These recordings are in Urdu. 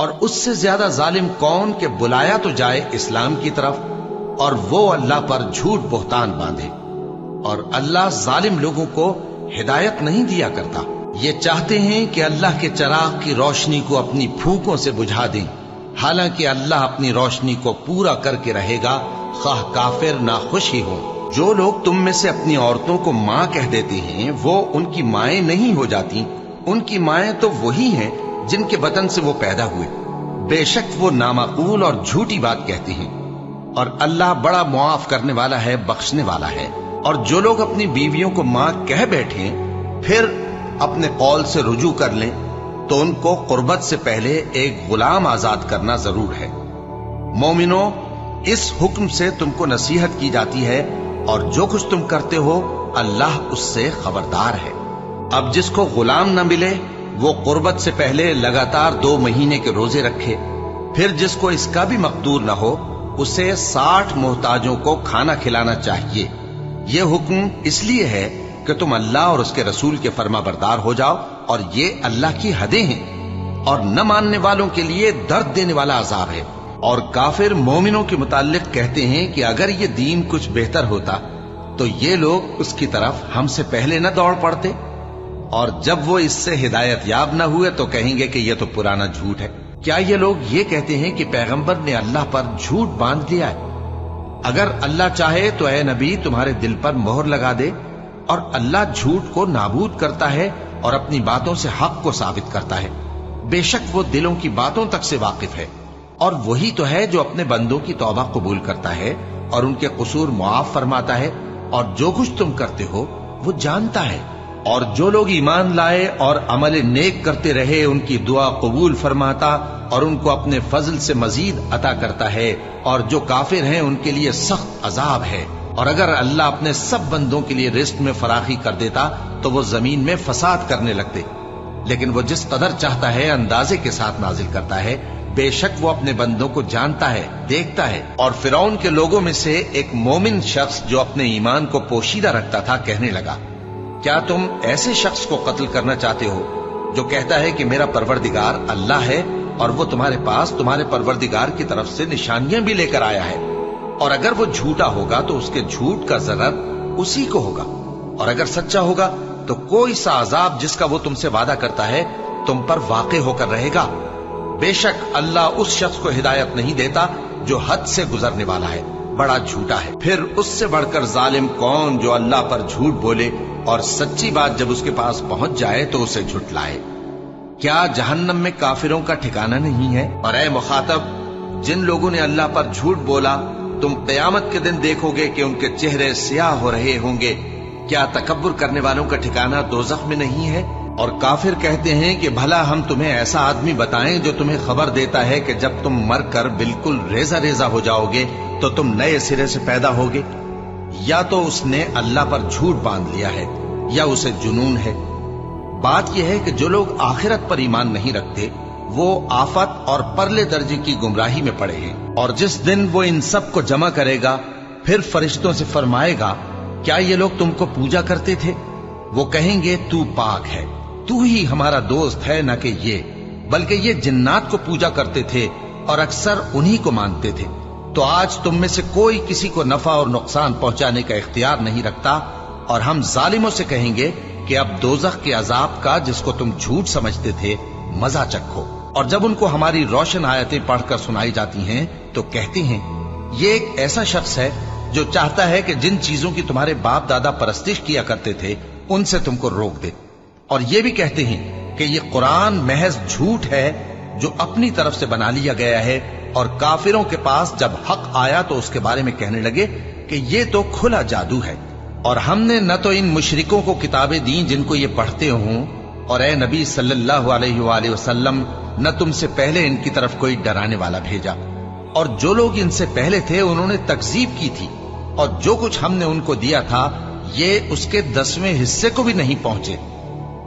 اور اس سے زیادہ ظالم کون کہ بلایا تو جائے اسلام کی طرف اور وہ اللہ پر جھوٹ بہتان باندھے، اور اللہ ظالم لوگوں کو ہدایت نہیں دیا کرتا۔ یہ چاہتے ہیں کہ اللہ کے چراغ کی روشنی کو اپنی پھونکوں سے بجھا دیں، حالانکہ اللہ اپنی روشنی کو پورا کر کے رہے گا، خواہ کافر ناخوش ہی ہوں۔ جو لوگ تم میں سے اپنی عورتوں کو ماں کہہ دیتے ہیں وہ ان کی مائیں نہیں ہو جاتی، ان کی مائیں تو وہی ہیں جن کے بطن سے وہ پیدا ہوئے، بے شک وہ نامعقول اور جھوٹی بات کہتے ہیں، اور اللہ بڑا معاف کرنے والا ہے، بخشنے والا ہے۔ اور جو لوگ اپنی بیویوں کو ماں کہہ بیٹھیں پھر اپنے قول سے رجوع کر لیں تو ان کو قربت سے پہلے ایک غلام آزاد کرنا ضرور ہے۔ مومنو، اس حکم سے تم کو نصیحت کی جاتی ہے اور جو کچھ تم کرتے ہو اللہ اس سے خبردار ہے۔ اب جس کو غلام نہ ملے وہ قربت سے پہلے لگاتار 2 مہینے کے روزے رکھے، پھر جس کو اس کا بھی مقدور نہ ہو اسے 60 محتاجوں کو کھانا کھلانا چاہیے۔ یہ حکم اس لیے ہے کہ تم اللہ اور اس کے رسول کے فرما بردار ہو جاؤ، اور یہ اللہ کی حدیں ہیں، اور نہ ماننے والوں کے لیے درد دینے والا عذاب ہے۔ اور کافر مومنوں کے متعلق کہتے ہیں کہ اگر یہ دین کچھ بہتر ہوتا تو یہ لوگ اس کی طرف ہم سے پہلے نہ دوڑ پڑتے، اور جب وہ اس سے ہدایت یاب نہ ہوئے تو کہیں گے کہ یہ تو پرانا جھوٹ ہے۔ کیا یہ لوگ یہ کہتے ہیں کہ پیغمبر نے اللہ پر جھوٹ باندھ لیا ہے؟ اگر اللہ چاہے تو اے نبی تمہارے دل پر مہر لگا دے، اور اللہ جھوٹ کو نابود کرتا ہے اور اپنی باتوں سے حق کو ثابت کرتا ہے۔ بے شک وہ دلوں کی باتوں تک سے واقف ہے، اور وہی تو ہے جو اپنے بندوں کی توبہ قبول کرتا ہے اور ان کے قصور معاف فرماتا ہے، اور جو کچھ تم کرتے ہو وہ جانتا ہے۔ اور جو لوگ ایمان لائے اور عمل نیک کرتے رہے ان کی دعا قبول فرماتا اور ان کو اپنے فضل سے مزید عطا کرتا ہے، اور جو کافر ہیں ان کے لیے سخت عذاب ہے۔ اور اگر اللہ اپنے سب بندوں کے لیے رزق میں فراخی کر دیتا تو وہ زمین میں فساد کرنے لگتے، لیکن وہ جس قدر چاہتا ہے اندازے کے ساتھ نازل کرتا ہے۔ بے شک وہ اپنے بندوں کو جانتا ہے، دیکھتا ہے۔ اور فرعون کے لوگوں میں سے ایک مومن شخص جو اپنے ایمان کو پوشیدہ رکھتا تھا کہنے لگا، کیا تم ایسے شخص کو قتل کرنا چاہتے ہو جو کہتا ہے کہ میرا پروردگار اللہ ہے، اور وہ تمہارے پاس تمہارے پروردگار کی طرف سے نشانیاں بھی لے کر آیا ہے؟ اور اگر وہ جھوٹا ہوگا تو اس کے جھوٹ کا ضرر اسی کو ہوگا، اور اگر سچا ہوگا تو کوئی سا عذاب جس کا وہ تم سے وعدہ کرتا ہے تم پر واقع ہو کر رہے گا۔ بے شک اللہ اس شخص کو ہدایت نہیں دیتا جو حد سے گزرنے والا ہے، بڑا جھوٹا ہے۔ پھر اس سے بڑھ کر ظالم کون جو اللہ پر جھوٹ بولے اور سچی بات جب اس کے پاس پہنچ جائے تو اسے جھٹلائے۔ کیا جہنم میں کافروں کا ٹھکانہ نہیں ہے؟ اور اے مخاطب، جن لوگوں نے اللہ پر جھوٹ بولا تم قیامت کے دن دیکھو گے کہ ان کے چہرے سیاہ ہو رہے ہوں گے۔ کیا تکبر کرنے والوں کا ٹھکانہ دوزخ میں نہیں ہے؟ اور کافر کہتے ہیں کہ بھلا ہم تمہیں ایسا آدمی بتائیں جو تمہیں خبر دیتا ہے کہ جب تم مر کر بالکل ریزہ ریزہ ہو جاؤ گے تو تم نئے سرے سے پیدا ہوگے؟ یا تو اس نے اللہ پر جھوٹ باندھ لیا ہے یا اسے جنون ہے۔ بات یہ ہے کہ جو لوگ آخرت پر ایمان نہیں رکھتے وہ آفت اور پرلے درجے کی گمراہی میں پڑے ہیں۔ اور جس دن وہ ان سب کو جمع کرے گا پھر فرشتوں سے فرمائے گا، کیا یہ لوگ تم کو پوجا کرتے تھے؟ وہ کہیں گے تو پاک ہے، تو ہی ہمارا دوست ہے، نہ کہ یہ، بلکہ یہ جنات کو پوجا کرتے تھے اور اکثر انہی کو مانتے تھے۔ تو آج تم میں سے کوئی کسی کو نفع اور نقصان پہنچانے کا اختیار نہیں رکھتا، اور ہم ظالموں سے کہیں گے کہ اب دوزخ کے عذاب کا جس کو تم جھوٹ سمجھتے تھے مزہ چکھو۔ اور جب ان کو ہماری روشن آیتیں پڑھ کر سنائی جاتی ہیں تو کہتے ہیں یہ ایک ایسا شخص ہے جو چاہتا ہے کہ جن چیزوں کی تمہارے باپ دادا پرستش کیا کرتے تھے ان سے تم کو روک دے۔ اور یہ بھی کہتے ہیں کہ یہ قرآن محض جھوٹ ہے جو اپنی طرف سے بنا لیا گیا ہے۔ اور کافروں کے پاس جب حق آیا تو اس کے بارے میں کہنے لگے کہ یہ تو کھلا جادو ہے، اور ہم نے نہ تو ان مشرکوں کو کتابیں دیں جن کو یہ پڑھتے ہوں، اور اے نبی صلی اللہ علیہ وآلہ وسلم نہ تم سے پہلے ان کی طرف کوئی ڈرانے والا بھیجا، اور جو لوگ ان سے پہلے تھے انہوں نے تکذیب کی تھی، اور جو کچھ ہم نے ان کو دیا تھا یہ اس کے 10ویں حصے کو بھی نہیں پہنچے۔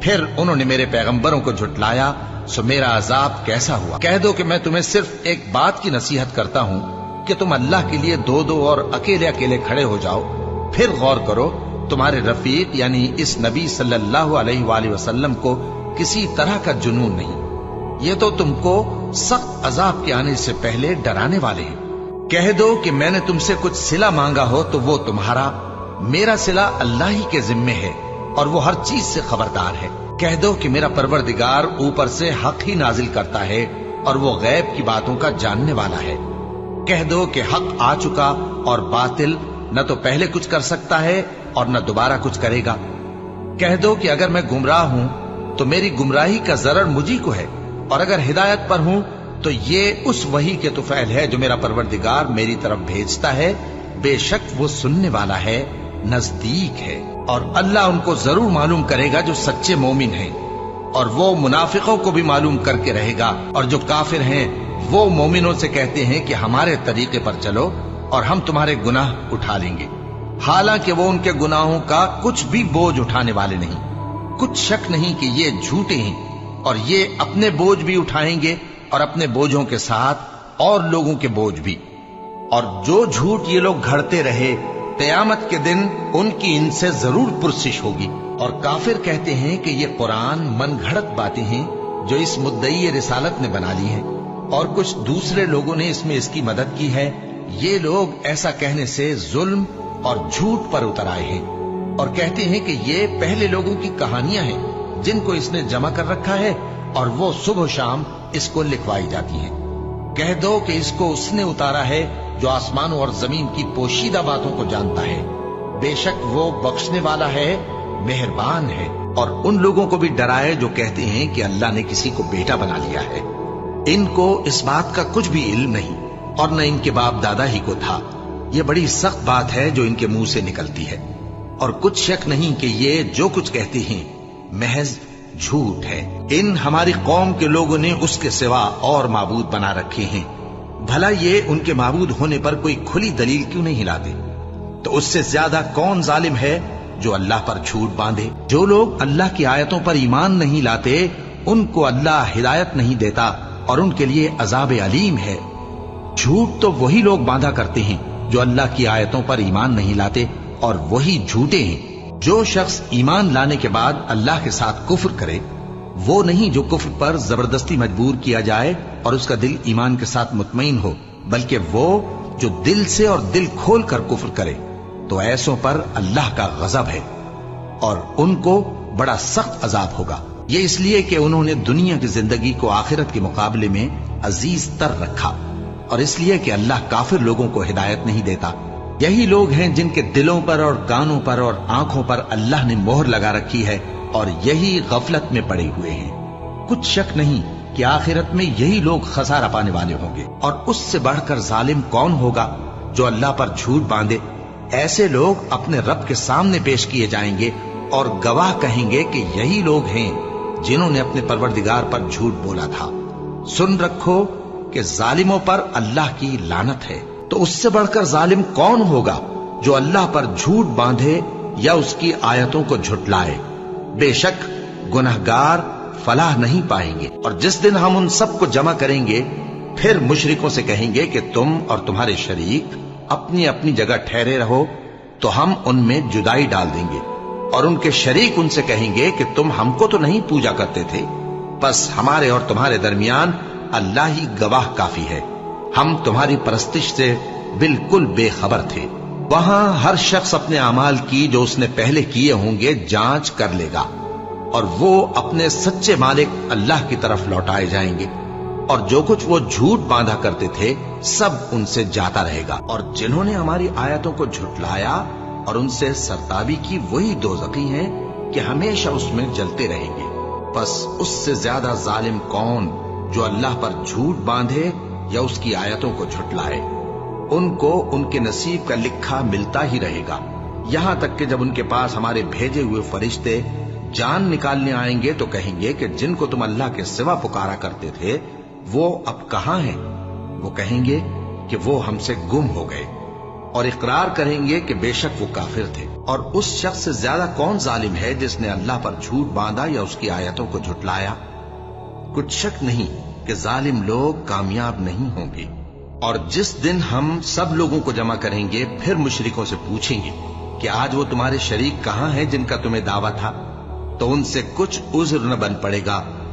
پھر انہوں نے میرے پیغمبروں کو جھٹلایا، سو میرا عذاب کیسا ہوا۔ کہہ دو کہ میں تمہیں صرف ایک بات کی نصیحت کرتا ہوں کہ تم اللہ کے لیے دو دو اور اکیلے اکیلے کھڑے ہو جاؤ، پھر غور کرو تمہارے رفیق یعنی اس نبی صلی اللہ علیہ وآلہ وسلم کو کسی طرح کا جنون نہیں، یہ تو تم کو سخت عذاب کے آنے سے پہلے ڈرانے والے ہیں۔ کہہ دو کہ میں نے تم سے کچھ صلہ مانگا ہو تو وہ تمہارا، میرا صلہ اللہ ہی کے ذمے ہے اور وہ ہر چیز سے خبردار ہے۔ کہہ دو کہ میرا پروردگار اوپر سے حق ہی نازل کرتا ہے اور وہ غیب کی باتوں کا جاننے والا ہے۔ کہہ دو کہ حق آ چکا اور باطل نہ تو پہلے کچھ کر سکتا ہے اور نہ دوبارہ کچھ کرے گا۔ کہہ دو کہ اگر میں گمراہ ہوں تو میری گمراہی کا ضرر مجھی کو ہے، اور اگر ہدایت پر ہوں تو یہ اس وحی کے طفیل ہے جو میرا پروردگار میری طرف بھیجتا ہے۔ بے شک وہ سننے والا ہے، نزدیک ہے، اور اللہ ان کو ضرور معلوم کرے گا جو سچے مومن ہیں، اور وہ منافقوں کو بھی معلوم کر کے رہے گا، اور جو کافر ہیں وہ مومنوں سے کہتے ہیں کہ ہمارے طریقے پر چلو اور ہم تمہارے گناہ اٹھا لیں گے، حالانکہ وہ ان کے گناہوں کا کچھ بھی بوجھ اٹھانے والے نہیں۔ کچھ شک نہیں کہ یہ جھوٹے ہیں، اور یہ اپنے بوجھ بھی اٹھائیں گے اور اپنے بوجھوں کے ساتھ اور لوگوں کے بوجھ بھی۔ اور جو جھوٹ یہ لوگ گھڑتے رہے، قیامت کے دن ان کی ان سے ضرور پرسش ہوگی۔ اور کافر کہتے ہیں کہ یہ قرآن من گھڑت باتیں ہیں جو اس مدعی رسالت نے بنا لی ہیں، اور کچھ دوسرے لوگوں نے اس میں اس کی مدد کی ہے۔ یہ لوگ ایسا کہنے سے ظلم اور جھوٹ پر اتر آئے ہیں، اور کہتے ہیں کہ یہ پہلے لوگوں کی کہانیاں ہیں جن کو اس نے جمع کر رکھا ہے، اور وہ صبح و شام اس کو لکھوائی جاتی ہیں۔ کہہ دو کہ اس کو اس نے اتارا ہے جو آسمانوں اور زمین کی پوشیدہ باتوں کو جانتا ہے، بے شک وہ بخشنے والا ہے، مہربان ہے۔ اور ان لوگوں کو بھی ڈرائے جو کہتے ہیں کہ اللہ نے کسی کو بیٹا بنا لیا ہے، ان کو اس بات کا کچھ بھی علم نہیں، اور نہ ان کے باپ دادا ہی کو تھا۔ یہ بڑی سخت بات ہے جو ان کے منہ سے نکلتی ہے، اور کچھ شک نہیں کہ یہ جو کچھ کہتے ہیں محض جھوٹ ہے۔ ان ہماری قوم کے لوگوں نے اس کے سوا اور معبود بنا رکھے ہیں، بھلا یہ ان کے معبود ہونے پر کوئی کھلی دلیل کیوں نہیں لاتے؟ تو اس سے زیادہ کون ظالم ہے جو اللہ پر جھوٹ باندھے؟ جو لوگ اللہ کی آیتوں پر ایمان نہیں لاتے ان کو اللہ ہدایت نہیں دیتا، اور ان کے لیے عذاب علیم ہے۔ جھوٹ تو وہی لوگ باندھا کرتے ہیں جو اللہ کی آیتوں پر ایمان نہیں لاتے، اور وہی جھوٹے ہیں۔ جو شخص ایمان لانے کے بعد اللہ کے ساتھ کفر کرے، وہ نہیں جو کفر پر زبردستی مجبور کیا جائے اور اس کا دل ایمان کے ساتھ مطمئن ہو، بلکہ وہ جو دل سے اور دل کھول کر کفر کرے، تو ایسوں پر اللہ کا غضب ہے اور ان کو بڑا سخت عذاب ہوگا۔ یہ اس لیے کہ انہوں نے دنیا کی زندگی کو آخرت کے مقابلے میں عزیز تر رکھا، اور اس لیے کہ اللہ کافر لوگوں کو ہدایت نہیں دیتا۔ یہی لوگ ہیں جن کے دلوں پر اور کانوں پر اور آنکھوں پر اللہ نے مہر لگا رکھی ہے، اور یہی غفلت میں پڑے ہوئے ہیں۔ کچھ شک نہیں کہ آخرت میں یہی لوگ خسارہ پانے والے ہوں گے، اور اس سے بڑھ کر ظالم کون ہوگا جو اللہ پر جھوٹ باندھے؟ ایسے لوگ اپنے رب کے سامنے پیش کیے جائیں گے اور گواہ کہیں گے کہ یہی لوگ ہیں جنہوں نے اپنے پروردگار پر جھوٹ بولا تھا۔ سن رکھو کہ ظالموں پر اللہ کی لعنت ہے۔ تو اس سے بڑھ کر ظالم کون ہوگا جو اللہ پر جھوٹ باندھے یا اس کی آیتوں کو جھٹلائے؟ بے شک گنہگار فلاح نہیں پائیں گے۔ اور جس دن ہم ان سب کو جمع کریں گے، پھر مشرکوں سے کہیں گے کہ تم اور تمہارے شریک اپنی اپنی جگہ ٹھہرے رہو، تو ہم ان میں جدائی ڈال دیں گے، اور ان کے شریک ان سے کہیں گے کہ تم ہم کو تو نہیں پوجا کرتے تھے، بس ہمارے اور تمہارے درمیان اللہ ہی گواہ کافی ہے، ہم تمہاری پرستش سے بالکل بے خبر تھے۔ وہاں ہر شخص اپنے اعمال کی جو اس نے پہلے کیے ہوں گے جانچ کر لے گا، اور وہ اپنے سچے مالک اللہ کی طرف لوٹائے جائیں گے، اور جو کچھ وہ جھوٹ باندھا کرتے تھے سب ان سے جاتا رہے گا۔ اور جنہوں نے ہماری آیتوں کو جھٹلایا اور ان سے سرتابی کی، وہی دوزخی ہیں کہ ہمیشہ اس میں جلتے رہیں گے۔ بس اس سے زیادہ ظالم کون جو اللہ پر جھوٹ باندھے یا اس کی آیتوں کو جھٹلائے؟ ان کو ان کے نصیب کا لکھا ملتا ہی رہے گا، یہاں تک کہ جب ان کے پاس ہمارے بھیجے ہوئے فرشتے جان نکالنے آئیں گے تو کہیں گے کہ جن کو تم اللہ کے سوا پکارا کرتے تھے وہ اب کہاں ہیں؟ وہ کہیں گے کہ وہ ہم سے گم ہو گئے، اور اقرار کریں گے کہ بے شک وہ کافر تھے۔ اور اس شخص سے زیادہ کون ظالم ہے جس نے اللہ پر جھوٹ باندھا یا اس کی آیتوں کو جھٹلایا؟ کچھ شک نہیں کہ ظالم لوگ کامیاب نہیں ہوں گے۔ اور جس دن ہم سب لوگوں کو جمع کریں گے، پھر مشرکوں سے پوچھیں گے کہ آج وہ تمہارے شریک کہاں ہیں جن کا تمہیں دعویٰ تھا؟ تو ان سے کچھ عذر نہ بن پڑے گا،